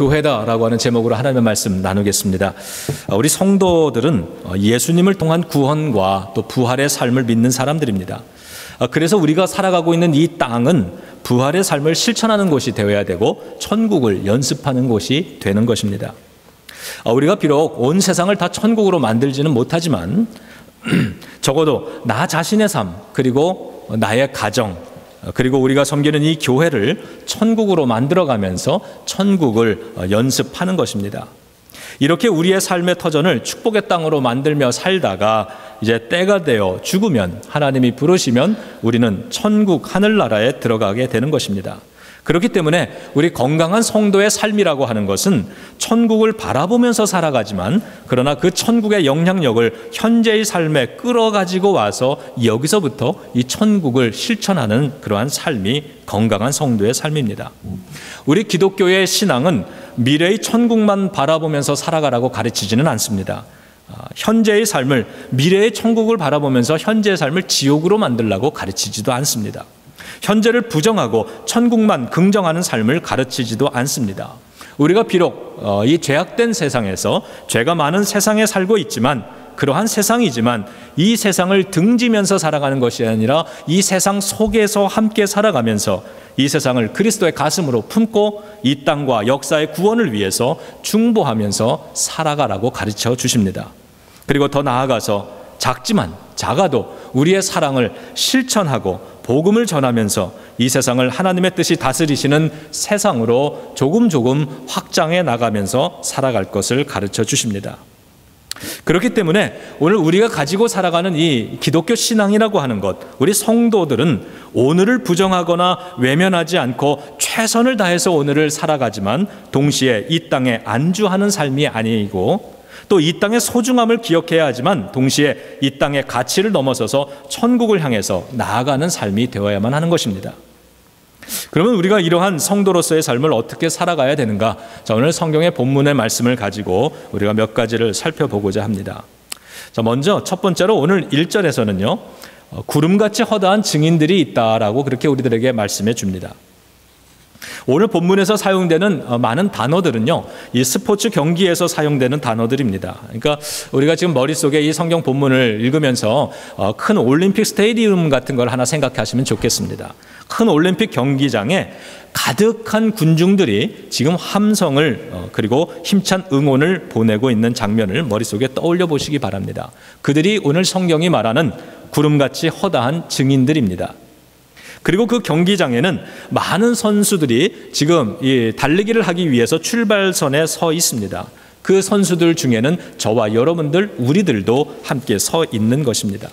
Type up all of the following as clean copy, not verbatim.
교회다라고 하는 제목으로 하나님의 말씀 나누겠습니다. 우리 성도들은 예수님을 통한 구원과 또 부활의 삶을 믿는 사람들입니다. 그래서 우리가 살아가고 있는 이 땅은 부활의 삶을 실천하는 곳이 되어야 되고 천국을 연습하는 곳이 되는 것입니다. 우리가 비록 온 세상을 다 천국으로 만들지는 못하지만 적어도 나 자신의 삶, 그리고 나의 가정, 그리고 우리가 섬기는 이 교회를 천국으로 만들어가면서 천국을 연습하는 것입니다. 이렇게 우리의 삶의 터전을 축복의 땅으로 만들며 살다가 이제 때가 되어 죽으면, 하나님이 부르시면 우리는 천국 하늘나라에 들어가게 되는 것입니다. 그렇기 때문에 우리 건강한 성도의 삶이라고 하는 것은 천국을 바라보면서 살아가지만, 그러나 그 천국의 영향력을 현재의 삶에 끌어가지고 와서 여기서부터 이 천국을 실천하는 그러한 삶이 건강한 성도의 삶입니다. 우리 기독교의 신앙은 미래의 천국만 바라보면서 살아가라고 가르치지는 않습니다. 현재의 삶을, 미래의 천국을 바라보면서 현재의 삶을 지옥으로 만들라고 가르치지도 않습니다. 현재를 부정하고 천국만 긍정하는 삶을 가르치지도 않습니다. 우리가 비록 이 죄악된 세상에서, 죄가 많은 세상에 살고 있지만, 그러한 세상이지만 이 세상을 등지면서 살아가는 것이 아니라 이 세상 속에서 함께 살아가면서 이 세상을 그리스도의 가슴으로 품고 이 땅과 역사의 구원을 위해서 중보하면서 살아가라고 가르쳐 주십니다. 그리고 더 나아가서 작지만 작아도 우리의 사랑을 실천하고 복음을 전하면서 이 세상을 하나님의 뜻이 다스리시는 세상으로 조금 확장해 나가면서 살아갈 것을 가르쳐 주십니다. 그렇기 때문에 오늘 우리가 가지고 살아가는 이 기독교 신앙이라고 하는 것, 우리 성도들은 오늘을 부정하거나 외면하지 않고 최선을 다해서 오늘을 살아가지만 동시에 이 땅에 안주하는 삶이 아니고, 또 이 땅의 소중함을 기억해야 하지만 동시에 이 땅의 가치를 넘어서서 천국을 향해서 나아가는 삶이 되어야만 하는 것입니다. 그러면 우리가 이러한 성도로서의 삶을 어떻게 살아가야 되는가? 자, 오늘 성경의 본문의 말씀을 가지고 우리가 몇 가지를 살펴보고자 합니다. 자, 먼저 첫 번째로 오늘 1절에서는요, 구름같이 허다한 증인들이 있다라고 그렇게 우리들에게 말씀해 줍니다. 오늘 본문에서 사용되는 많은 단어들은요, 이 스포츠 경기에서 사용되는 단어들입니다. 그러니까 우리가 지금 머릿속에 이 성경 본문을 읽으면서 큰 올림픽 스테디움 같은 걸 하나 생각하시면 좋겠습니다. 큰 올림픽 경기장에 가득한 군중들이 지금 함성을 그리고 힘찬 응원을 보내고 있는 장면을 머릿속에 떠올려 보시기 바랍니다. 그들이 오늘 성경이 말하는 구름같이 허다한 증인들입니다. 그리고 그 경기장에는 많은 선수들이 지금 이 달리기를 하기 위해서 출발선에 서 있습니다. 그 선수들 중에는 저와 여러분들, 우리들도 함께 서 있는 것입니다.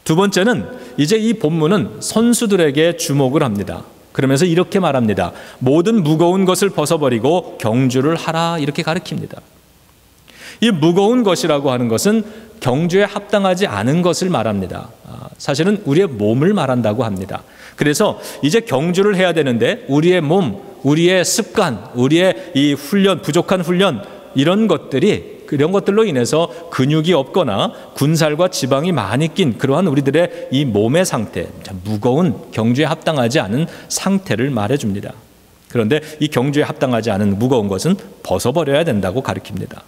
두 번째는 이제 이 본문은 선수들에게 주목을 합니다. 그러면서 이렇게 말합니다. 모든 무거운 것을 벗어버리고 경주를 하라, 이렇게 가르칩니다. 이 무거운 것이라고 하는 것은 경주에 합당하지 않은 것을 말합니다. 사실은 우리의 몸을 말한다고 합니다. 그래서 이제 경주를 해야 되는데 우리의 몸, 우리의 습관, 우리의 이 훈련, 부족한 훈련, 이런 것들로 인해서 근육이 없거나 군살과 지방이 많이 낀 그러한 우리들의 이 몸의 상태, 무거운, 경주에 합당하지 않은 상태를 말해줍니다. 그런데 이 경주에 합당하지 않은 무거운 것은 벗어버려야 된다고 가르칩니다.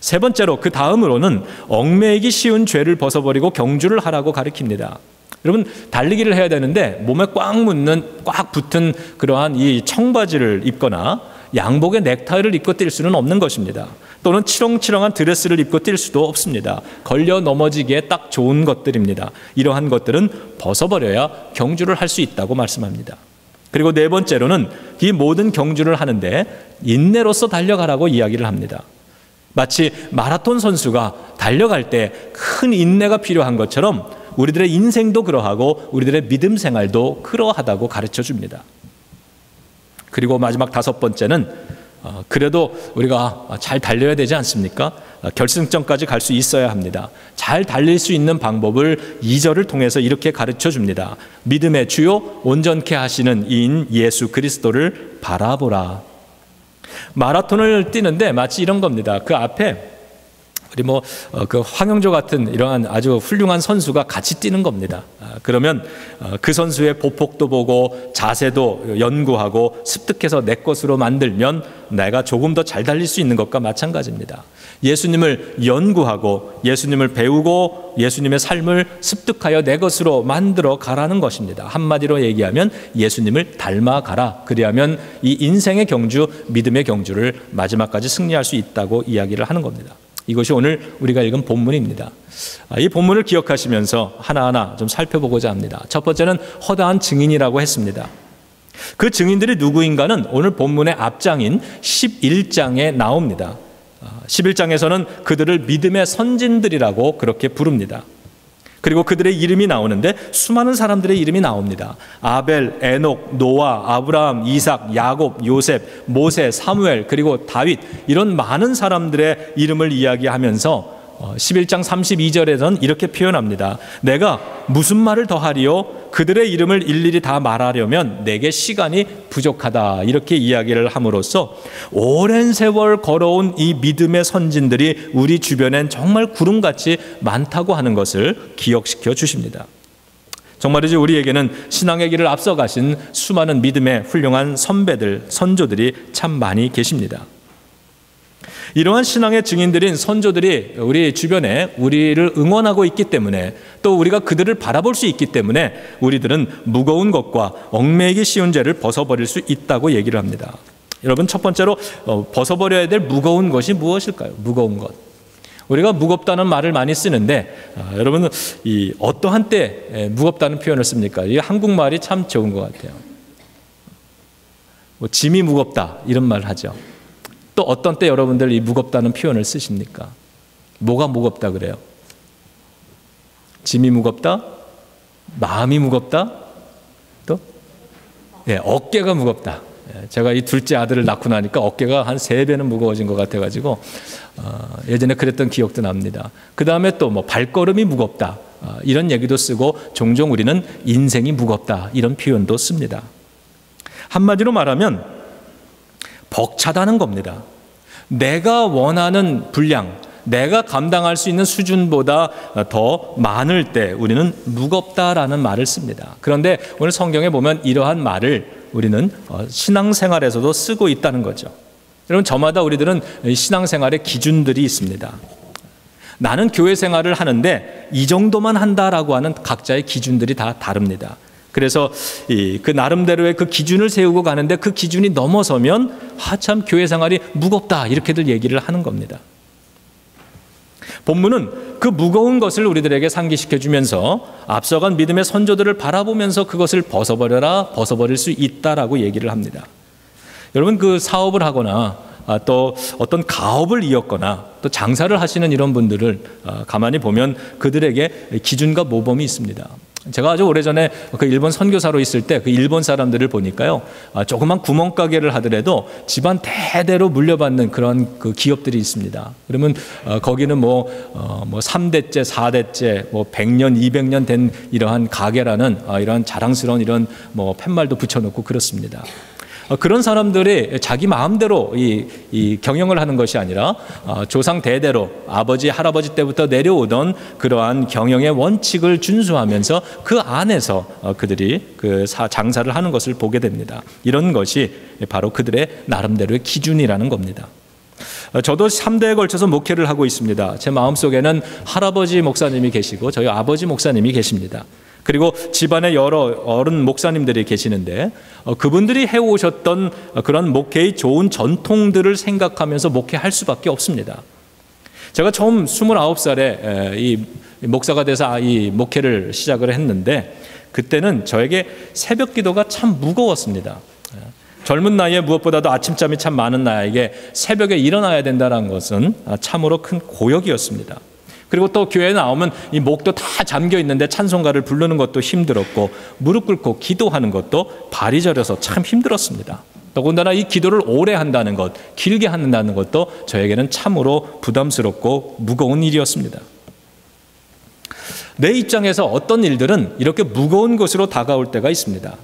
세 번째로, 그 다음으로는 얽매이기 쉬운 죄를 벗어버리고 경주를 하라고 가르칩니다. 여러분, 달리기를 해야 되는데 몸에 꽉 붙은 그러한 이 청바지를 입거나 양복의 넥타이를 입고 뛸 수는 없는 것입니다. 또는 치렁치렁한 드레스를 입고 뛸 수도 없습니다. 걸려 넘어지기에 딱 좋은 것들입니다. 이러한 것들은 벗어버려야 경주를 할 수 있다고 말씀합니다. 그리고 네 번째로는 이 모든 경주를 하는데 인내로서 달려가라고 이야기를 합니다. 마치 마라톤 선수가 달려갈 때 큰 인내가 필요한 것처럼 우리들의 인생도 그러하고 우리들의 믿음 생활도 그러하다고 가르쳐 줍니다. 그리고 마지막 다섯 번째는 그래도 우리가 잘 달려야 되지 않습니까? 결승점까지 갈 수 있어야 합니다. 잘 달릴 수 있는 방법을 2절을 통해서 이렇게 가르쳐 줍니다. 믿음의 주요 온전케 하시는 이인 예수 그리스도를 바라보라. 마라톤을 뛰는데 마치 이런 겁니다. 그 앞에 우리 그 황영조 같은 이러한 아주 훌륭한 선수가 같이 뛰는 겁니다. 그러면 그 선수의 보폭도 보고 자세도 연구하고 습득해서 내 것으로 만들면 내가 조금 더 잘 달릴 수 있는 것과 마찬가지입니다. 예수님을 연구하고 예수님을 배우고 예수님의 삶을 습득하여 내 것으로 만들어 가라는 것입니다. 한마디로 얘기하면 예수님을 닮아가라. 그리하면 이 인생의 경주, 믿음의 경주를 마지막까지 승리할 수 있다고 이야기를 하는 겁니다. 이것이 오늘 우리가 읽은 본문입니다. 이 본문을 기억하시면서 하나하나 좀 살펴보고자 합니다. 첫 번째는 허다한 증인이라고 했습니다. 그 증인들이 누구인가는 오늘 본문의 앞장인 11장에 나옵니다. 11장에서는 그들을 믿음의 선진들이라고 그렇게 부릅니다. 그리고 그들의 이름이 나오는데 수많은 사람들의 이름이 나옵니다. 아벨, 에녹, 노아, 아브라함, 이삭, 야곱, 요셉, 모세, 사무엘, 그리고 다윗, 이런 많은 사람들의 이름을 이야기하면서 11장 32절에는 이렇게 표현합니다. 내가 무슨 말을 더하리요? 그들의 이름을 일일이 다 말하려면 내게 시간이 부족하다. 이렇게 이야기를 함으로써 오랜 세월 걸어온 이 믿음의 선진들이 우리 주변엔 정말 구름같이 많다고 하는 것을 기억시켜 주십니다. 정말이지 우리에게는 신앙의 길을 앞서가신 수많은 믿음의 훌륭한 선배들, 선조들이 참 많이 계십니다. 이러한 신앙의 증인들인 선조들이 우리 주변에 우리를 응원하고 있기 때문에 또 우리가 그들을 바라볼 수 있기 때문에 우리들은 무거운 것과 얽매이기 쉬운 죄를 벗어버릴 수 있다고 얘기를 합니다. 여러분, 첫 번째로 벗어버려야 될 무거운 것이 무엇일까요? 무거운 것. 우리가 무겁다는 말을 많이 쓰는데 여러분은 이 어떠한 때 무겁다는 표현을 씁니까? 이 한국말이 참 좋은 것 같아요. 짐이 무겁다 이런 말 하죠. 또 어떤 때 여러분들 이 무겁다는 표현을 쓰십니까? 뭐가 무겁다 그래요? 짐이 무겁다? 마음이 무겁다? 또? 어깨가 무겁다. 제가 이 둘째 아들을 낳고 나니까 어깨가 한 3배는 무거워진 것 같아가지고 예전에 그랬던 기억도 납니다. 그 다음에 또 발걸음이 무겁다. 이런 얘기도 쓰고 종종 우리는 인생이 무겁다. 이런 표현도 씁니다. 한마디로 말하면 벅차다는 겁니다. 내가 원하는 분량, 내가 감당할 수 있는 수준보다 더 많을 때 우리는 무겁다라는 말을 씁니다. 그런데 오늘 성경에 보면 이러한 말을 우리는 신앙생활에서도 쓰고 있다는 거죠. 여러분, 저마다 우리들은 신앙생활의 기준들이 있습니다. 나는 교회 생활을 하는데 이 정도만 한다라고 하는 각자의 기준들이 다 다릅니다. 그래서 그 나름대로의 그 기준을 세우고 가는데 그 기준이 넘어서면 참 교회 생활이 무겁다 이렇게들 얘기를 하는 겁니다. 본문은 그 무거운 것을 우리들에게 상기시켜 주면서 앞서간 믿음의 선조들을 바라보면서 그것을 벗어버릴 수 있다라고 얘기를 합니다. 여러분, 그 사업을 하거나 또 어떤 가업을 이었거나 또 장사를 하시는 이런 분들을 가만히 보면 그들에게 기준과 모범이 있습니다. 제가 아주 오래전에 그 일본 선교사로 있을 때 그 일본 사람들을 보니까요, 조그만 구멍가게를 하더라도 집안 대대로 물려받는 그런 그 기업들이 있습니다. 그러면 거기는 3대째, 4대째, 100년, 200년 된 이러한 가게라는 이러한 자랑스러운 이런 팻말도 붙여놓고 그렇습니다. 그런 사람들이 자기 마음대로 이 경영을 하는 것이 아니라 조상 대대로 아버지, 할아버지 때부터 내려오던 그러한 경영의 원칙을 준수하면서 그 안에서 그들이 그 장사를 하는 것을 보게 됩니다. 이런 것이 바로 그들의 나름대로의 기준이라는 겁니다. 저도 3대에 걸쳐서 목회를 하고 있습니다. 제 마음속에는 할아버지 목사님이 계시고 저희 아버지 목사님이 계십니다. 그리고 집안에 여러 어른 목사님들이 계시는데 그분들이 해오셨던 그런 목회의 좋은 전통들을 생각하면서 목회할 수밖에 없습니다. 제가 처음 29살에 이 목사가 돼서 이 목회를 시작을 했는데 그때는 저에게 새벽 기도가 참 무거웠습니다. 젊은 나이에 무엇보다도 아침잠이 참 많은 나에게 새벽에 일어나야 된다는 것은 참으로 큰 고역이었습니다. 그리고 또 교회에 나오면 이 목도 다 잠겨 있는데 찬송가를 부르는 것도 힘들었고 무릎 꿇고 기도하는 것도 발이 저려서 참 힘들었습니다. 더군다나 이 기도를 오래 한다는 것, 길게 한다는 것도 저에게는 참으로 부담스럽고 무거운 일이었습니다. 내 입장에서 어떤 일들은 이렇게 무거운 것으로 다가올 때가 있습니다.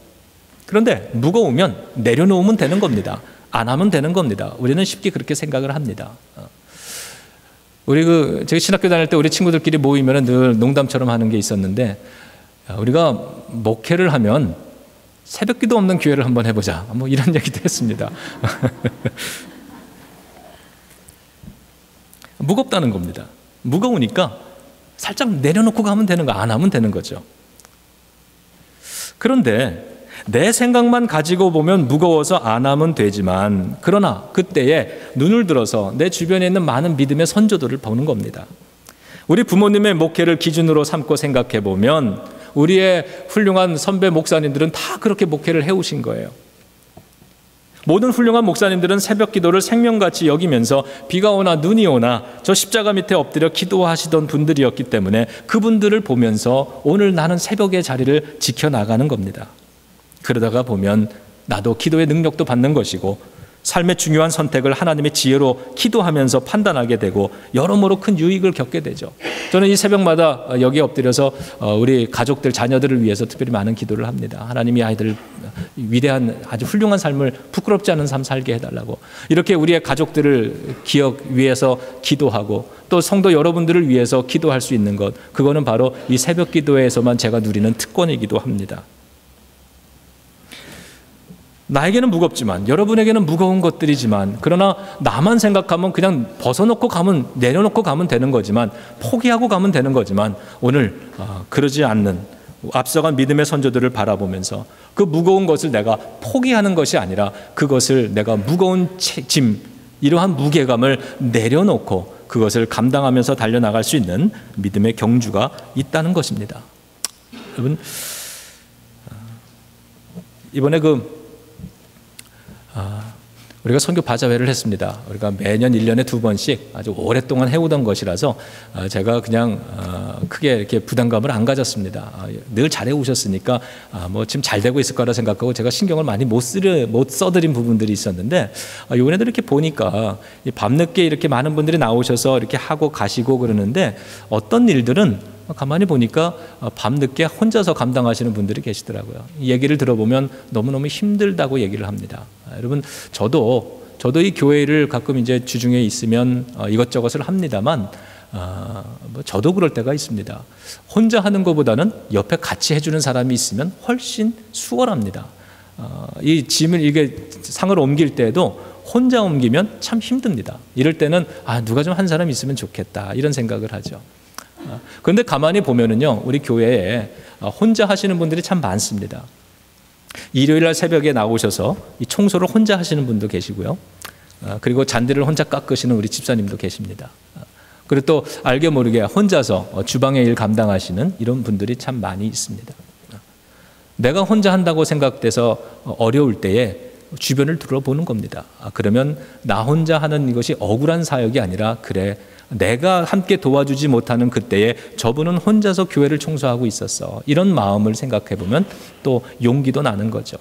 그런데 무거우면 내려놓으면 되는 겁니다. 안 하면 되는 겁니다. 우리는 쉽게 그렇게 생각을 합니다. 제가 신학교 다닐 때 우리 친구들끼리 모이면 늘 농담처럼 하는 게 있었는데, 우리가 목회를 하면 새벽기도 없는 교회를 한번 해보자, 뭐 이런 얘기도 했습니다. 무겁다는 겁니다. 무거우니까 살짝 내려놓고 가면 되는 거, 안 하면 되는 거죠. 그런데 내 생각만 가지고 보면 무거워서 안 하면 되지만, 그러나 그때에 눈을 들어서 내 주변에 있는 많은 믿음의 선조들을 보는 겁니다. 우리 부모님의 목회를 기준으로 삼고 생각해 보면 우리의 훌륭한 선배 목사님들은 다 그렇게 목회를 해오신 거예요. 모든 훌륭한 목사님들은 새벽 기도를 생명같이 여기면서 비가 오나 눈이 오나 저 십자가 밑에 엎드려 기도하시던 분들이었기 때문에 그분들을 보면서 오늘 나는 새벽의 자리를 지켜나가는 겁니다. 그러다가 보면 나도 기도의 능력도 받는 것이고, 삶의 중요한 선택을 하나님의 지혜로 기도하면서 판단하게 되고 여러모로 큰 유익을 겪게 되죠. 저는 이 새벽마다 여기에 엎드려서 우리 가족들, 자녀들을 위해서 특별히 많은 기도를 합니다. 하나님이 아이들 위대한 아주 훌륭한 삶을, 부끄럽지 않은 삶 살게 해달라고, 이렇게 우리의 가족들을 위해서 기도하고 또 성도 여러분들을 위해서 기도할 수 있는 것, 그거는 바로 이 새벽 기도에서만 제가 누리는 특권이기도 합니다. 나에게는 무겁지만, 여러분에게는 무거운 것들이지만, 그러나 나만 생각하면 그냥 벗어놓고 가면, 내려놓고 가면 되는 거지만, 포기하고 가면 되는 거지만, 오늘 그러지 않는 앞서간 믿음의 선조들을 바라보면서 그 무거운 것을 내가 포기하는 것이 아니라 그것을 내가 무거운 짐, 이러한 무게감을 내려놓고 그것을 감당하면서 달려나갈 수 있는 믿음의 경주가 있다는 것입니다. 여러분, 이번에 우리가 선교 바자회를 했습니다. 우리가 매년 1년에 2번씩 아주 오랫동안 해오던 것이라서 제가 그냥 크게 이렇게 부담감을 안 가졌습니다. 늘 잘해 오셨으니까 뭐 지금 잘 되고 있을 거라 생각하고 제가 신경을 많이 못 써드린 부분들이 있었는데, 이번에도 이렇게 보니까 밤늦게 이렇게 많은 분들이 나오셔서 이렇게 하고 가시고 그러는데, 어떤 일들은 가만히 보니까 밤늦게 혼자서 감당하시는 분들이 계시더라고요. 이 얘기를 들어보면 너무너무 힘들다고 얘기를 합니다. 여러분, 저도 이 교회를 가끔 이제 주중에 있으면 이것저것을 합니다만, 저도 그럴 때가 있습니다. 혼자 하는 것보다는 옆에 같이 해주는 사람이 있으면 훨씬 수월합니다. 이 짐을, 이게 상을 옮길 때도 혼자 옮기면 참 힘듭니다. 이럴 때는 누가 좀 한 사람 있으면 좋겠다, 이런 생각을 하죠. 그런데 가만히 보면은요, 우리 교회에 혼자 하시는 분들이 참 많습니다. 일요일 날 새벽에 나오셔서 이 청소를 혼자 하시는 분도 계시고요. 그리고 잔디를 혼자 깎으시는 우리 집사님도 계십니다. 그리고 또 알게 모르게 혼자서 주방의 일 감당하시는 이런 분들이 참 많이 있습니다. 내가 혼자 한다고 생각돼서 어려울 때에 주변을 둘러보는 겁니다. 그러면 나 혼자 하는 이것이 억울한 사역이 아니라, 그래, 내가 함께 도와주지 못하는 그때에 저분은 혼자서 교회를 청소하고 있었어, 이런 마음을 생각해 보면 또 용기도 나는 거죠.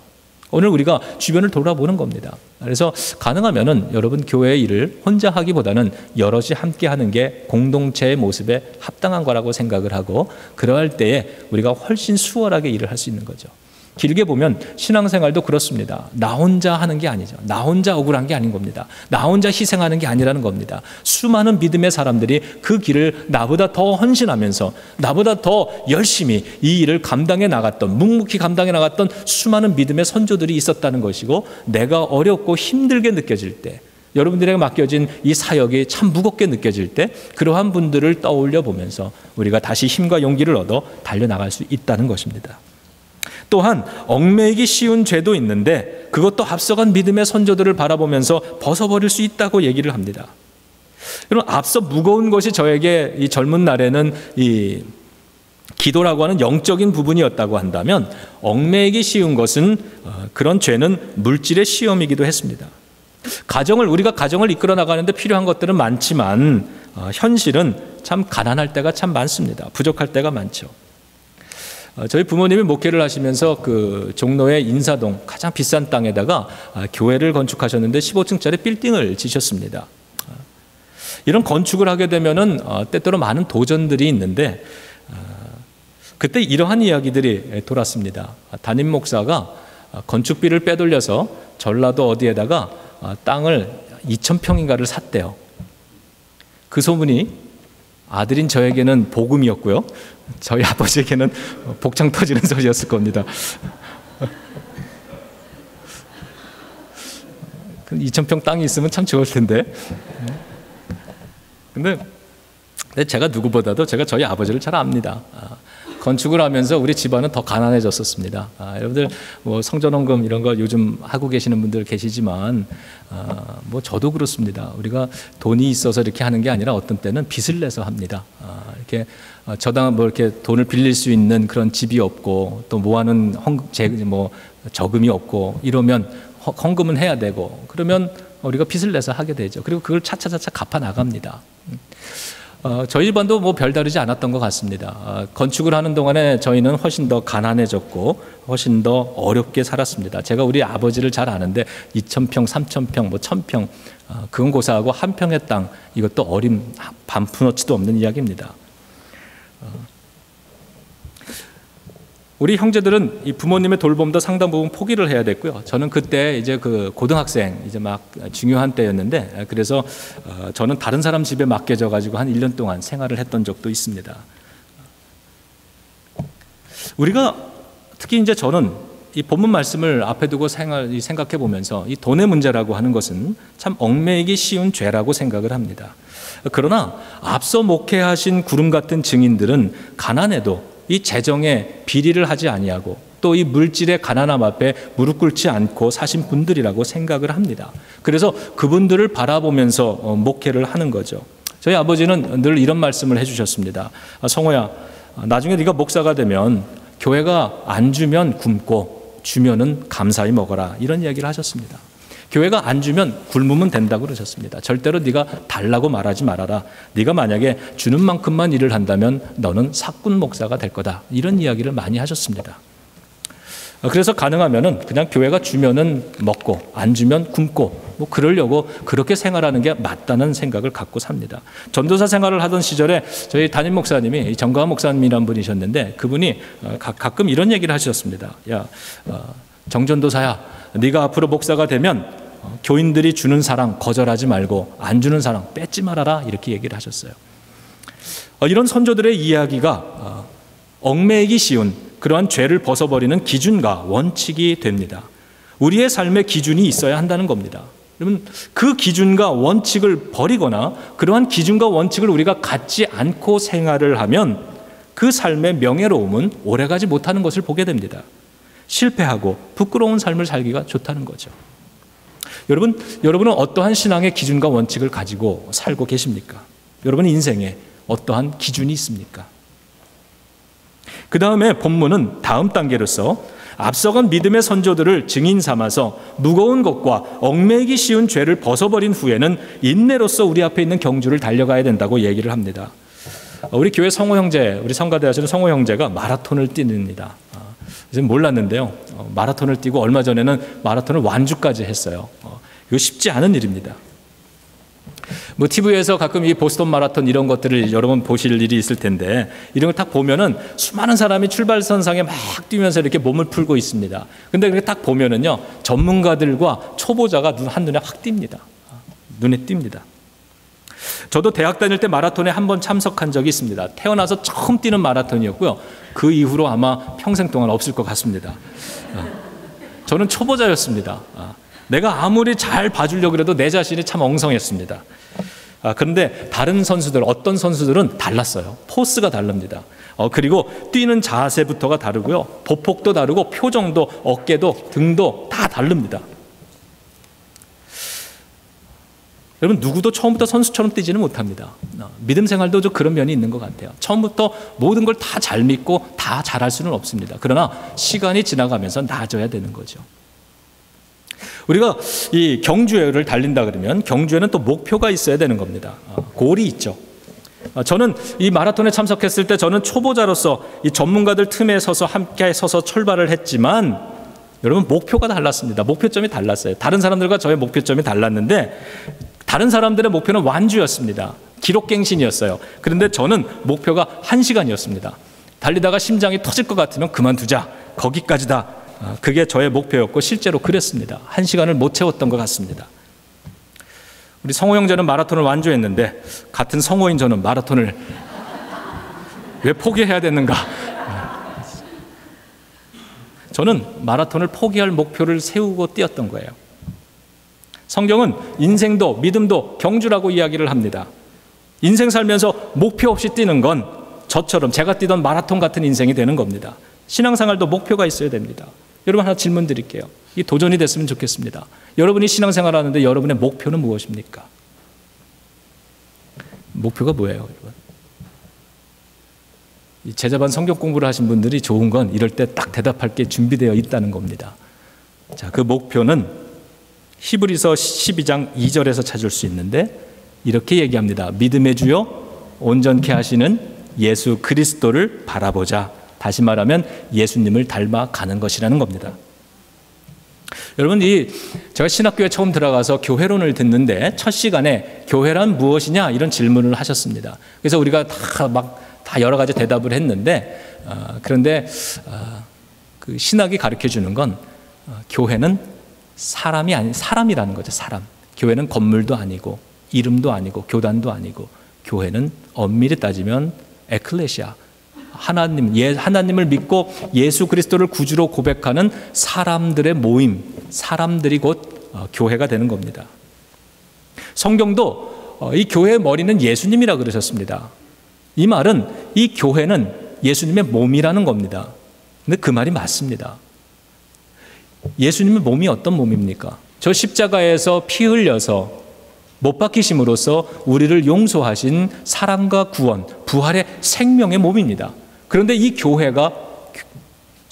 오늘 우리가 주변을 돌아보는 겁니다. 그래서 가능하면은 여러분, 교회의 일을 혼자 하기보다는 여럿이 함께 하는 게 공동체의 모습에 합당한 거라고 생각을 하고, 그러할 때에 우리가 훨씬 수월하게 일을 할 수 있는 거죠. 길게 보면 신앙생활도 그렇습니다. 나 혼자 하는 게 아니죠. 나 혼자 억울한 게 아닌 겁니다. 나 혼자 희생하는 게 아니라는 겁니다. 수많은 믿음의 사람들이 그 길을 나보다 더 헌신하면서, 나보다 더 열심히 이 일을 감당해 나갔던, 묵묵히 감당해 나갔던 수많은 믿음의 선조들이 있었다는 것이고, 내가 어렵고 힘들게 느껴질 때, 여러분들에게 맡겨진 이 사역이 참 무겁게 느껴질 때, 그러한 분들을 떠올려 보면서 우리가 다시 힘과 용기를 얻어 달려나갈 수 있다는 것입니다. 또한 얽매이기 쉬운 죄도 있는데 그것도 앞서간 믿음의 선조들을 바라보면서 벗어버릴 수 있다고 얘기를 합니다. 여러분, 앞서 무거운 것이 저에게 이 젊은 날에는 이 기도라고 하는 영적인 부분이었다고 한다면, 얽매이기 쉬운 것은, 그런 죄는 물질의 시험이기도 했습니다. 우리가 가정을 이끌어 나가는데 필요한 것들은 많지만, 현실은 참 가난할 때가 참 많습니다. 부족할 때가 많죠. 저희 부모님이 목회를 하시면서 그 종로의 인사동 가장 비싼 땅에다가 교회를 건축하셨는데 15층짜리 빌딩을 지셨습니다. 이런 건축을 하게 되면은 때때로 많은 도전들이 있는데, 그때 이러한 이야기들이 돌았습니다. 담임 목사가 건축비를 빼돌려서 전라도 어디에다가 땅을 2,000평인가를 샀대요. 그 소문이 아들인 저에게는 복음이었고요. 저희 아버지에게는 복창 터지는 소리였을 겁니다. 2,000평 땅이 있으면 참 좋을 텐데. 근데 제가 누구보다도 제가 저희 아버지를 잘 압니다. 건축을 하면서 우리 집안은 더 가난해졌었습니다. 여러분들 뭐 성전원금 이런 거 요즘 하고 계시는 분들 계시지만 뭐 저도 그렇습니다. 우리가 돈이 있어서 이렇게 하는 게 아니라 어떤 때는 빚을 내서 합니다. 이렇게 저당 뭐 이렇게 돈을 빌릴 수 있는 그런 집이 없고 또 모아놓은 뭐 저금이 없고 이러면 헌금은 해야 되고 그러면 우리가 빚을 내서 하게 되죠. 그리고 그걸 차차차차 갚아 나갑니다. 저희 집안도 뭐 별다르지 않았던 것 같습니다. 건축을 하는 동안에 저희는 훨씬 더 가난해졌고 훨씬 더 어렵게 살았습니다. 제가 우리 아버지를 잘 아는데 2,000평, 3,000평, 뭐 1,000평 그건 고사하고 한 평의 땅 이것도 어림 반푼어치도 없는 이야기입니다. 우리 형제들은 이 부모님의 돌봄도 상당 부분 포기를 해야 됐고요. 저는 그때 이제 그 고등학생 이제 막 중요한 때였는데 그래서 저는 다른 사람 집에 맡겨져 가지고 한 1년 동안 생활을 했던 적도 있습니다. 우리가 특히 이제 저는 이 본문 말씀을 앞에 두고 생각해 보면서 이 돈의 문제라고 하는 것은 참 얽매이기 쉬운 죄라고 생각을 합니다. 그러나 앞서 목회하신 구름 같은 증인들은 가난해도 이 재정에 비리를 하지 아니하고 또 이 물질의 가난함 앞에 무릎 꿇지 않고 사신 분들이라고 생각을 합니다. 그래서 그분들을 바라보면서 목회를 하는 거죠. 저희 아버지는 늘 이런 말씀을 해주셨습니다. 성호야, 나중에 네가 목사가 되면 교회가 안 주면 굶고 주면은 감사히 먹어라, 이런 이야기를 하셨습니다. 교회가 안 주면 굶으면 된다고 그러셨습니다. 절대로 네가 달라고 말하지 말아라. 네가 만약에 주는 만큼만 일을 한다면 너는 사꾼 목사가 될 거다. 이런 이야기를 많이 하셨습니다. 그래서 가능하면은 그냥 교회가 주면은 먹고 안 주면 굶고 뭐 그러려고 그렇게 생활하는 게 맞다는 생각을 갖고 삽니다. 전도사 생활을 하던 시절에 저희 담임 목사님이 정가환 목사님이란 분이셨는데 그분이 가끔 이런 얘기를 하셨습니다. 야, 정전도사야, 네가 앞으로 목사가 되면 교인들이 주는 사랑 거절하지 말고 안 주는 사랑 뺏지 말아라, 이렇게 얘기를 하셨어요. 이런 선조들의 이야기가 얽매이기 쉬운 그러한 죄를 벗어버리는 기준과 원칙이 됩니다. 우리의 삶의 기준이 있어야 한다는 겁니다. 여러분, 그 기준과 원칙을 버리거나 그러한 기준과 원칙을 우리가 갖지 않고 생활을 하면 그 삶의 명예로움은 오래가지 못하는 것을 보게 됩니다. 실패하고 부끄러운 삶을 살기가 좋다는 거죠. 여러분은 어떠한 신앙의 기준과 원칙을 가지고 살고 계십니까? 여러분의 인생에 어떠한 기준이 있습니까? 그 다음에 본문은 다음 단계로서 앞서간 믿음의 선조들을 증인 삼아서 무거운 것과 얽매이기 쉬운 죄를 벗어버린 후에는 인내로서 우리 앞에 있는 경주를 달려가야 된다고 얘기를 합니다. 우리 교회 성호 형제, 우리 성가대 하시는 성호 형제가 마라톤을 뛰는입니다. 저는 몰랐는데요. 마라톤을 뛰고 얼마 전에는 마라톤을 완주까지 했어요. 이거 쉽지 않은 일입니다. 뭐 TV에서 가끔 이 보스턴 마라톤 이런 것들을 여러 번 보실 일이 있을 텐데 이런 걸 딱 보면은 수많은 사람이 출발선상에 막 뛰면서 이렇게 몸을 풀고 있습니다. 근데 그렇게 딱 보면은요, 전문가들과 초보자가 한눈에 확 띕니다. 눈에 띕니다. 저도 대학 다닐 때 마라톤에 한번 참석한 적이 있습니다. 태어나서 처음 뛰는 마라톤이었고요. 그 이후로 아마 평생 동안 없을 것 같습니다. 저는 초보자였습니다. 내가 아무리 잘 봐주려고 해도 내 자신이 참 엉성했습니다. 그런데 다른 선수들, 어떤 선수들은 달랐어요. 포스가 다릅니다. 그리고 뛰는 자세부터가 다르고요. 보폭도 다르고 표정도, 어깨도, 등도 다 다릅니다. 여러분, 누구도 처음부터 선수처럼 뛰지는 못합니다. 믿음 생활도 좀 그런 면이 있는 것 같아요. 처음부터 모든 걸 다 잘 믿고 다 잘할 수는 없습니다. 그러나 시간이 지나가면서 나아져야 되는 거죠. 우리가 이 경주를 달린다 그러면 경주에는 또 목표가 있어야 되는 겁니다. 골이 있죠. 저는 이 마라톤에 참석했을 때 저는 초보자로서 이 전문가들 틈에 서서 함께 서서 출발을 했지만 여러분, 목표가 달랐습니다. 목표점이 달랐어요. 다른 사람들과 저의 목표점이 달랐는데 다른 사람들의 목표는 완주였습니다. 기록갱신이었어요. 그런데 저는 목표가 1시간이었습니다. 달리다가 심장이 터질 것 같으면 그만두자. 거기까지다. 그게 저의 목표였고 실제로 그랬습니다. 1시간을 못 채웠던 것 같습니다. 우리 성호 형제는 마라톤을 완주했는데 같은 성호인 저는 마라톤을 왜 포기해야 되는가? 저는 마라톤을 포기할 목표를 세우고 뛰었던 거예요. 성경은 인생도 믿음도 경주라고 이야기를 합니다. 인생 살면서 목표 없이 뛰는 건 저처럼 제가 뛰던 마라톤 같은 인생이 되는 겁니다. 신앙생활도 목표가 있어야 됩니다. 여러분 하나 질문 드릴게요. 이 도전이 됐으면 좋겠습니다. 여러분이 신앙생활 하는데 여러분의 목표는 무엇입니까? 목표가 뭐예요, 여러분? 이 제자반 성경 공부를 하신 분들이 좋은 건 이럴 때 딱 대답할 게 준비되어 있다는 겁니다. 자, 그 목표는 히브리서 12장 2절에서 찾을 수 있는데 이렇게 얘기합니다. 믿음의 주요 온전케 하시는 예수 그리스도를 바라보자. 다시 말하면 예수님을 닮아가는 것이라는 겁니다. 여러분, 제가 신학교에 처음 들어가서 교회론을 듣는데 첫 시간에 교회란 무엇이냐 이런 질문을 하셨습니다. 그래서 우리가 다 여러 가지 대답을 했는데 그런데 그 신학이 가르쳐 주는 건 교회는 사람이라는 거죠. 사람. 교회는 건물도 아니고 이름도 아니고 교단도 아니고 교회는 엄밀히 따지면 에클레시아, 하나님을 믿고 예수 그리스도를 구주로 고백하는 사람들의 모임, 사람들이 곧 교회가 되는 겁니다. 성경도 이 교회의 머리는 예수님이라 그러셨습니다. 이 말은 이 교회는 예수님의 몸이라는 겁니다. 근데 그 말이 맞습니다. 예수님의 몸이 어떤 몸입니까? 저 십자가에서 피 흘려서 못 박히심으로써 우리를 용서하신 사랑과 구원, 부활의 생명의 몸입니다. 그런데 이 교회가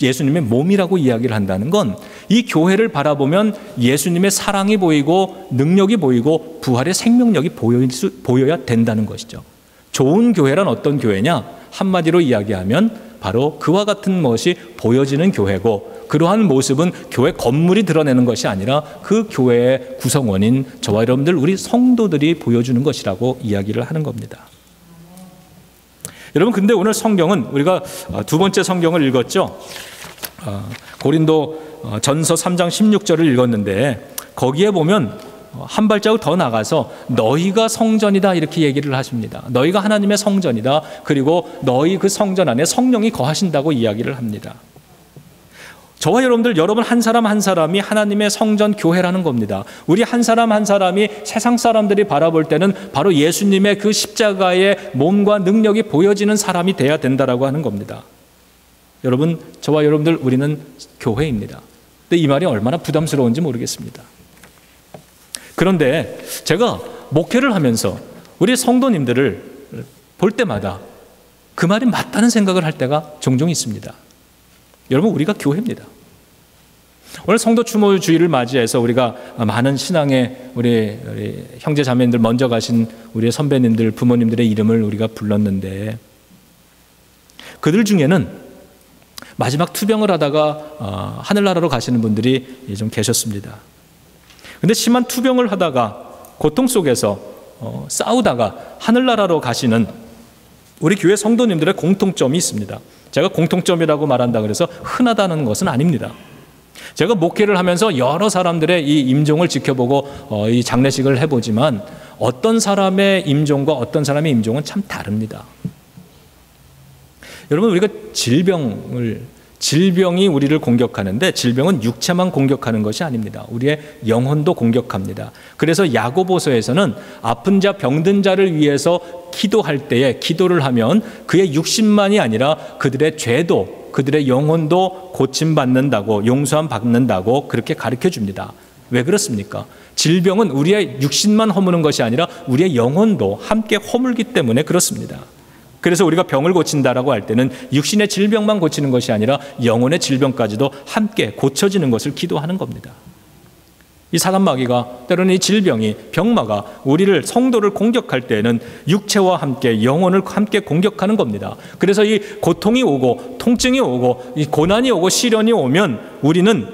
예수님의 몸이라고 이야기를 한다는 건 이 교회를 바라보면 예수님의 사랑이 보이고 능력이 보이고 부활의 생명력이 보여야 된다는 것이죠. 좋은 교회란 어떤 교회냐? 한마디로 이야기하면 바로 그와 같은 것이 보여지는 교회고, 그러한 모습은 교회 건물이 드러내는 것이 아니라 그 교회의 구성원인 저와 여러분들 우리 성도들이 보여주는 것이라고 이야기를 하는 겁니다. 여러분, 근데 오늘 성경은 우리가 두 번째 성경을 읽었죠. 고린도 전서 3장 16절을 읽었는데 거기에 보면 한 발자국 더 나가서 너희가 성전이다 이렇게 얘기를 하십니다. 너희가 하나님의 성전이다. 그리고 너희 그 성전 안에 성령이 거하신다고 이야기를 합니다. 저와 여러분 한 사람 한 사람이 하나님의 성전 교회라는 겁니다. 우리 한 사람 한 사람이 세상 사람들이 바라볼 때는 바로 예수님의 그 십자가의 몸과 능력이 보여지는 사람이 돼야 된다라고 하는 겁니다. 여러분, 저와 여러분들 우리는 교회입니다. 근데 이 말이 얼마나 부담스러운지 모르겠습니다. 그런데 제가 목회를 하면서 우리 성도님들을 볼 때마다 그 말이 맞다는 생각을 할 때가 종종 있습니다. 여러분, 우리가 교회입니다. 오늘 성도 추모 주일을 맞이해서 우리가 많은 신앙의 우리 형제 자매님들, 먼저 가신 우리 선배님들, 부모님들의 이름을 우리가 불렀는데 그들 중에는 마지막 투병을 하다가 하늘나라로 가시는 분들이 좀 계셨습니다. 근데 심한 투병을 하다가 고통 속에서 싸우다가 하늘나라로 가시는 우리 교회 성도님들의 공통점이 있습니다. 제가 공통점이라고 말한다 그래서 흔하다는 것은 아닙니다. 제가 목회를 하면서 여러 사람들의 이 임종을 지켜보고 이 장례식을 해보지만 어떤 사람의 임종과 어떤 사람의 임종은 참 다릅니다. 여러분, 우리가 질병이 우리를 공격하는데 질병은 육체만 공격하는 것이 아닙니다. 우리의 영혼도 공격합니다. 그래서 야고보서에서는 아픈 자, 병든 자를 위해서 기도할 때에 기도를 하면 그의 육신만이 아니라 그들의 죄도, 그들의 영혼도 고침받는다고, 용서함 받는다고 그렇게 가르쳐 줍니다. 왜 그렇습니까? 질병은 우리의 육신만 허무는 것이 아니라 우리의 영혼도 함께 허물기 때문에 그렇습니다. 그래서 우리가 병을 고친다라고 할 때는 육신의 질병만 고치는 것이 아니라 영혼의 질병까지도 함께 고쳐지는 것을 기도하는 겁니다. 이 사단마귀가, 때로는 이 질병이, 병마가 우리를, 성도를 공격할 때에는 육체와 함께 영혼을 함께 공격하는 겁니다. 그래서 이 고통이 오고 통증이 오고 이 고난이 오고 시련이 오면 우리는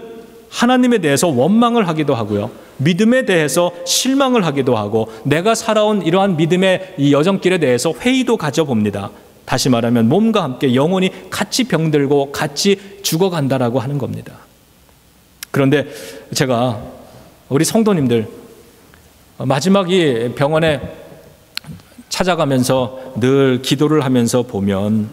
하나님에 대해서 원망을 하기도 하고요, 믿음에 대해서 실망을 하기도 하고, 내가 살아온 이러한 믿음의 이 여정길에 대해서 회의도 가져봅니다. 다시 말하면 몸과 함께 영혼이 같이 병들고 같이 죽어간다라고 하는 겁니다. 그런데 제가 우리 성도님들, 마지막 이 병원에 찾아가면서 늘 기도를 하면서 보면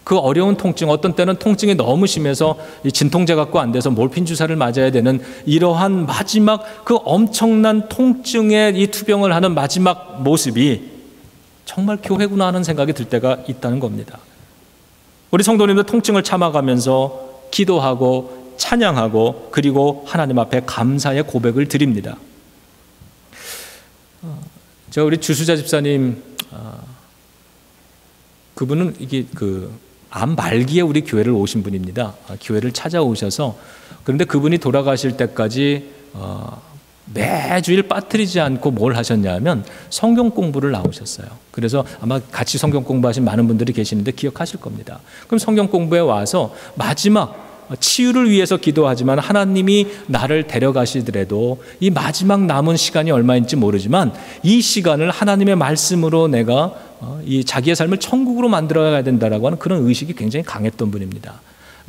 그 어려운 통증, 어떤 때는 통증이 너무 심해서 이 진통제 갖고 안 돼서 몰핀 주사를 맞아야 되는 이러한 마지막 그 엄청난 통증의 이 투병을 하는 마지막 모습이 정말 교회구나 하는 생각이 들 때가 있다는 겁니다. 우리 성도님들 통증을 참아가면서 기도하고 찬양하고 그리고 하나님 앞에 감사의 고백을 드립니다. 우리 주수자 집사님, 그분은 이게 암 말기에 우리 교회를 오신 분입니다. 교회를 찾아오셔서, 그런데 그분이 돌아가실 때까지 매주일 빠뜨리지 않고 뭘 하셨냐면 성경 공부를 나오셨어요. 그래서 아마 같이 성경 공부하신 많은 분들이 계시는데 기억하실 겁니다. 그럼 성경 공부에 와서 마지막 치유를 위해서 기도하지만 하나님이 나를 데려가시더라도 이 마지막 남은 시간이 얼마인지 모르지만 이 시간을 하나님의 말씀으로 내가 이 자기의 삶을 천국으로 만들어가야 된다라고 하는 그런 의식이 굉장히 강했던 분입니다.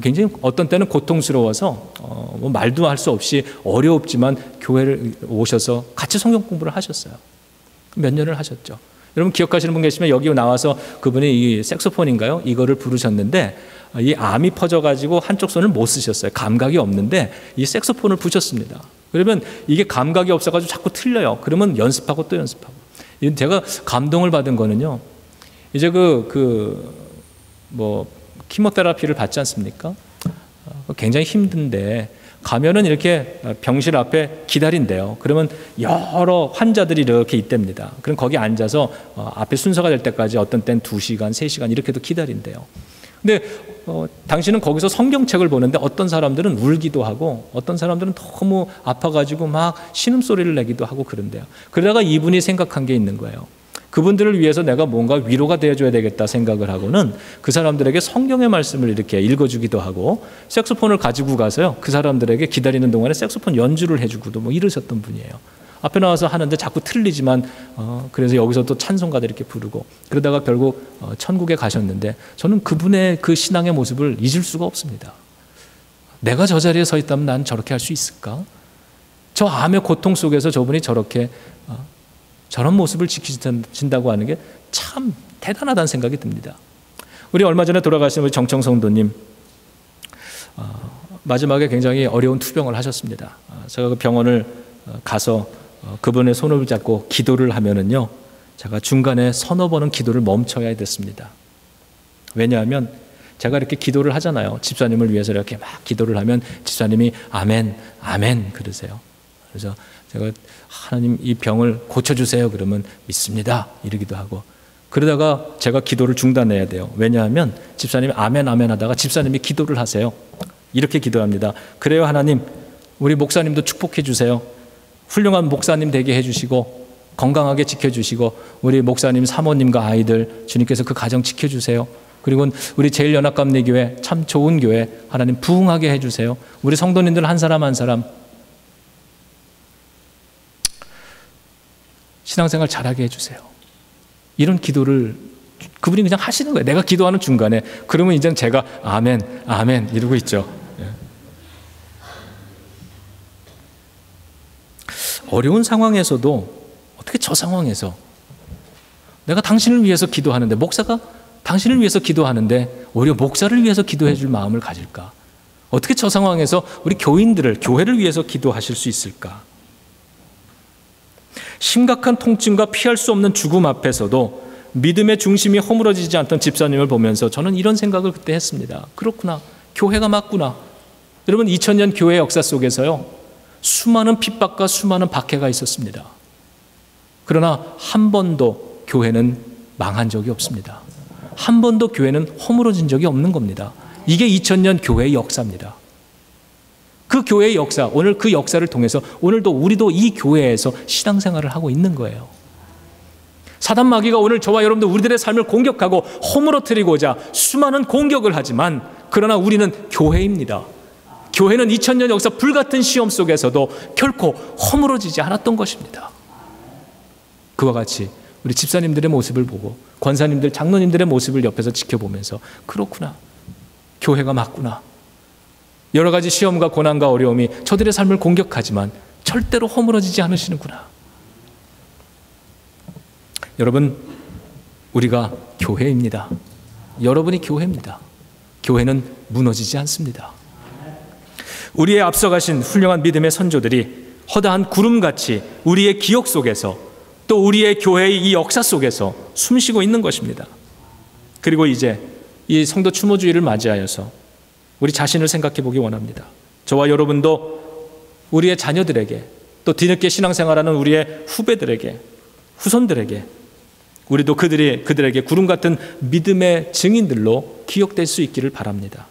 굉장히 어떤 때는 고통스러워서 뭐 말도 할 수 없이 어렵지만 교회를 오셔서 같이 성경 공부를 하셨어요. 몇 년을 하셨죠. 여러분 기억하시는 분 계시면 여기 나와서 그분이 이 색소폰인가요? 이거를 부르셨는데 이 암이 퍼져가지고 한쪽 손을 못 쓰셨어요. 감각이 없는데 이 색소폰을 부셨습니다. 그러면 이게 감각이 없어가지고 자꾸 틀려요. 그러면 연습하고 또 연습하고. 제가 감동을 받은 거는요. 이제 키모테라피를 받지 않습니까? 굉장히 힘든데 가면은 이렇게 병실 앞에 기다린대요. 그러면 여러 환자들이 이렇게 있답니다. 그럼 거기 앉아서 앞에 순서가 될 때까지 어떤 때는 2시간, 3시간 이렇게도 기다린대요. 근데 당신은 거기서 성경책을 보는데 어떤 사람들은 울기도 하고 어떤 사람들은 너무 아파가지고 막 신음소리를 내기도 하고 그런데요. 그러다가 이분이 생각한 게 있는 거예요. 그분들을 위해서 내가 뭔가 위로가 되어줘야 되겠다 생각을 하고는 그 사람들에게 성경의 말씀을 이렇게 읽어주기도 하고 색소폰을 가지고 가서요. 그 사람들에게 기다리는 동안에 색소폰 연주를 해주고도 뭐 이러셨던 분이에요. 앞에 나와서 하는데 자꾸 틀리지만 그래서 여기서 또 찬송가들 이렇게 부르고 그러다가 결국 천국에 가셨는데 저는 그분의 그 신앙의 모습을 잊을 수가 없습니다. 내가 저 자리에 서 있다면 난 저렇게 할 수 있을까? 저 암의 고통 속에서 저분이 저렇게 저런 모습을 지키신다고 하는 게 참 대단하다는 생각이 듭니다. 우리 얼마 전에 돌아가신 우리 정청 성도님 마지막에 굉장히 어려운 투병을 하셨습니다. 제가 그 병원을 가서 그분의 손을 잡고 기도를 하면은요, 제가 중간에 서너 번은 기도를 멈춰야 됐습니다. 왜냐하면 제가 이렇게 기도를 하잖아요. 집사님을 위해서 이렇게 막 기도를 하면 집사님이 아멘, 아멘 그러세요. 그래서 제가 하나님 이 병을 고쳐주세요 그러면 믿습니다 이러기도 하고 그러다가 제가 기도를 중단해야 돼요. 왜냐하면 집사님이 아멘 아멘 하다가 집사님이 기도를 하세요. 이렇게 기도합니다. 그래요 하나님 우리 목사님도 축복해 주세요. 훌륭한 목사님 되게 해주시고 건강하게 지켜주시고 우리 목사님 사모님과 아이들 주님께서 그 가정 지켜주세요. 그리고 우리 제일연합감리교회 참 좋은 교회 하나님 부흥하게 해주세요. 우리 성도님들 한 사람 한 사람 신앙생활 잘하게 해주세요. 이런 기도를 그분이 그냥 하시는 거예요. 내가 기도하는 중간에. 그러면 이제 제가 아멘, 아멘 이러고 있죠. 어려운 상황에서도 어떻게 저 상황에서 내가 당신을 위해서 기도하는데 목사가 당신을 위해서 기도하는데 오히려 목사를 위해서 기도해 줄 마음을 가질까? 어떻게 저 상황에서 우리 교인들을 교회를 위해서 기도하실 수 있을까? 심각한 통증과 피할 수 없는 죽음 앞에서도 믿음의 중심이 허물어지지 않던 집사님을 보면서 저는 이런 생각을 그때 했습니다. 그렇구나. 교회가 맞구나. 여러분 2000년 교회 역사 속에서요. 수많은 핍박과 수많은 박해가 있었습니다. 그러나 한 번도 교회는 망한 적이 없습니다. 한 번도 교회는 허물어진 적이 없는 겁니다. 이게 2000년 교회의 역사입니다. 그 교회의 역사, 오늘 그 역사를 통해서 오늘도 우리도 이 교회에서 신앙생활을 하고 있는 거예요. 사단 마귀가 오늘 저와 여러분들 우리들의 삶을 공격하고 허물어뜨리고자 수많은 공격을 하지만 그러나 우리는 교회입니다. 교회는 2000년 역사 불같은 시험 속에서도 결코 허물어지지 않았던 것입니다. 그와 같이 우리 집사님들의 모습을 보고 권사님들, 장로님들의 모습을 옆에서 지켜보면서 그렇구나. 교회가 맞구나. 여러 가지 시험과 고난과 어려움이 저들의 삶을 공격하지만 절대로 허물어지지 않으시는구나. 여러분, 우리가 교회입니다. 여러분이 교회입니다. 교회는 무너지지 않습니다. 우리의 앞서가신 훌륭한 믿음의 선조들이 허다한 구름같이 우리의 기억 속에서 또 우리의 교회의 이 역사 속에서 숨쉬고 있는 것입니다. 그리고 이제 이 성도 추모주의를 맞이하여서 우리 자신을 생각해 보기 원합니다. 저와 여러분도 우리의 자녀들에게 또 뒤늦게 신앙생활하는 우리의 후배들에게 후손들에게 우리도 그들에게 구름 같은 믿음의 증인들로 기억될 수 있기를 바랍니다.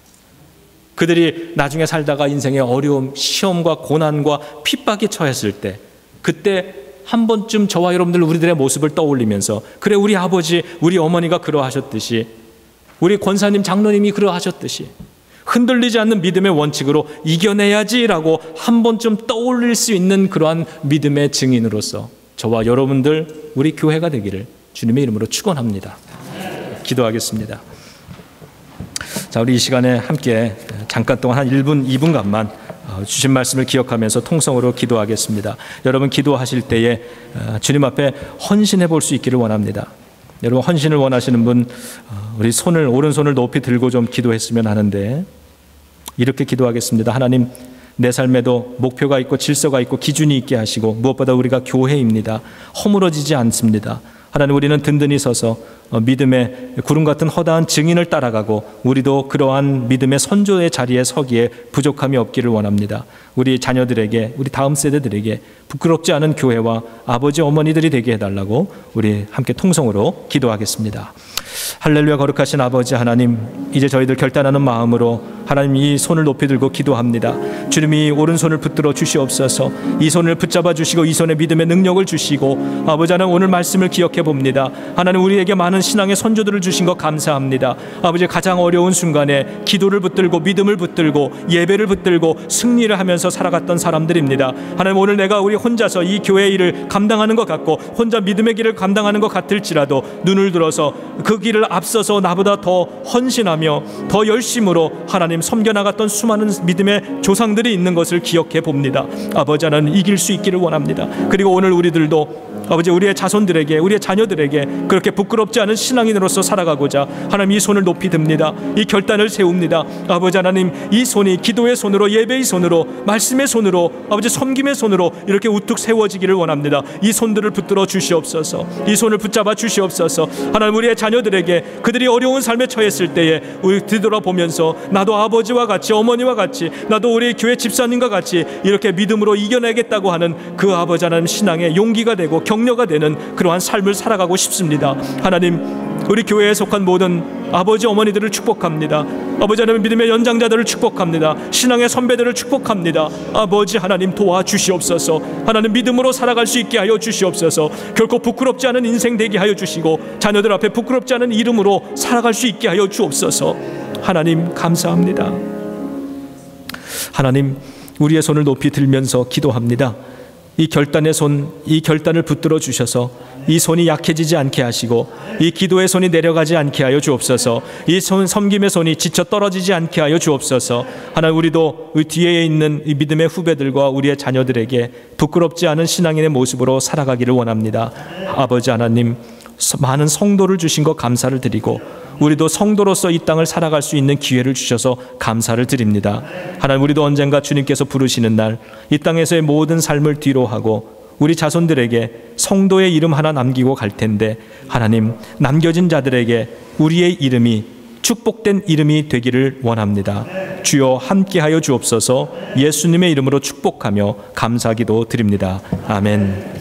그들이 나중에 살다가 인생의 어려움, 시험과 고난과 핍박에 처했을 때 그때 한 번쯤 저와 여러분들 우리들의 모습을 떠올리면서 그래 우리 아버지, 우리 어머니가 그러하셨듯이 우리 권사님, 장로님이 그러하셨듯이 흔들리지 않는 믿음의 원칙으로 이겨내야지라고 한 번쯤 떠올릴 수 있는 그러한 믿음의 증인으로서 저와 여러분들 우리 교회가 되기를 주님의 이름으로 축원합니다. 기도하겠습니다. 자, 우리 이 시간에 함께 잠깐 동안 한 1분, 2분간만 주신 말씀을 기억하면서 통성으로 기도하겠습니다. 여러분 기도하실 때에 주님 앞에 헌신해 볼 수 있기를 원합니다. 여러분 헌신을 원하시는 분 우리 오른손을 높이 들고 좀 기도했으면 하는데 이렇게 기도하겠습니다. 하나님, 내 삶에도 목표가 있고 질서가 있고 기준이 있게 하시고 무엇보다 우리가 교회입니다. 허물어지지 않습니다. 하나님, 우리는 든든히 서서 믿음의 구름 같은 허다한 증인을 따라가고 우리도 그러한 믿음의 선조의 자리에 서기에 부족함이 없기를 원합니다. 우리 자녀들에게, 우리 다음 세대들에게 부끄럽지 않은 교회와 아버지 어머니들이 되게 해달라고 우리 함께 통성으로 기도하겠습니다. 할렐루야. 거룩하신 아버지 하나님, 이제 저희들 결단하는 마음으로 하나님 이 손을 높이 들고 기도합니다. 주님이 오른손을 붙들어 주시옵소서. 이 손을 붙잡아 주시고 이 손에 믿음의 능력을 주시고 아버지 하나님, 오늘 말씀을 기억해 봅니다. 하나님, 우리에게 많은 신앙의 선조들을 주신 것 감사합니다. 아버지, 가장 어려운 순간에 기도를 붙들고 믿음을 붙들고 예배를 붙들고 승리를 하면서 살아갔던 사람들입니다. 하나님, 오늘 내가 우리 혼자서 이 교회의 일을 감당하는 것 같고 혼자 믿음의 길을 감당하는 것 같을지라도 눈을 들어서 그 길을 앞서서 나보다 더 헌신하며 더 열심으로 하나님 섬겨나갔던 수많은 믿음의 조상들이 있는 것을 기억해 봅니다. 아버지 하나님, 이길 수 있기를 원합니다. 그리고 오늘 우리들도 아버지, 우리의 자손들에게, 우리의 자녀들에게 그렇게 부끄럽지 않은 신앙인으로서 살아가고자 하나님 이 손을 높이 듭니다. 이 결단을 세웁니다. 아버지 하나님, 이 손이 기도의 손으로, 예배의 손으로, 말씀의 손으로, 아버지 섬김의 손으로 이렇게 우뚝 세워지기를 원합니다. 이 손들을 붙들어 주시옵소서. 이 손을 붙잡아 주시옵소서. 하나님, 우리의 자녀들에게 그들이 어려운 삶에 처했을 때에 우리 뒤돌아보면서 나도 아버지와 같이, 어머니와 같이, 나도 우리 교회 집사님과 같이 이렇게 믿음으로 이겨내겠다고 하는 그 아버지 하나님 신앙의 용기가 되고 격려가 되는 그러한 삶을 살아가고 싶습니다. 하나님, 우리 교회에 속한 모든 아버지 어머니들을 축복합니다. 아버지 하나님, 믿음의 연장자들을 축복합니다. 신앙의 선배들을 축복합니다. 아버지 하나님, 도와주시옵소서. 하나님, 믿음으로 살아갈 수 있게 하여 주시옵소서. 결코 부끄럽지 않은 인생 되게 하여 주시고 자녀들 앞에 부끄럽지 않은 이름으로 살아갈 수 있게 하여 주옵소서. 하나님, 감사합니다. 하나님, 우리의 손을 높이 들면서 기도합니다. 이 결단의 손, 이 결단을 붙들어 주셔서 이 손이 약해지지 않게 하시고 이 기도의 손이 내려가지 않게 하여 주옵소서. 이 섬김의 손이 지쳐 떨어지지 않게 하여 주옵소서. 하나님, 우리도 이 뒤에 있는 이 믿음의 후배들과 우리의 자녀들에게 부끄럽지 않은 신앙인의 모습으로 살아가기를 원합니다. 아버지 하나님, 많은 성도를 주신 것 감사를 드리고 우리도 성도로서 이 땅을 살아갈 수 있는 기회를 주셔서 감사를 드립니다. 하나님, 우리도 언젠가 주님께서 부르시는 날 이 땅에서의 모든 삶을 뒤로 하고 우리 자손들에게 성도의 이름 하나 남기고 갈 텐데 하나님, 남겨진 자들에게 우리의 이름이 축복된 이름이 되기를 원합니다. 주여 함께하여 주옵소서. 예수님의 이름으로 축복하며 감사기도 드립니다. 아멘.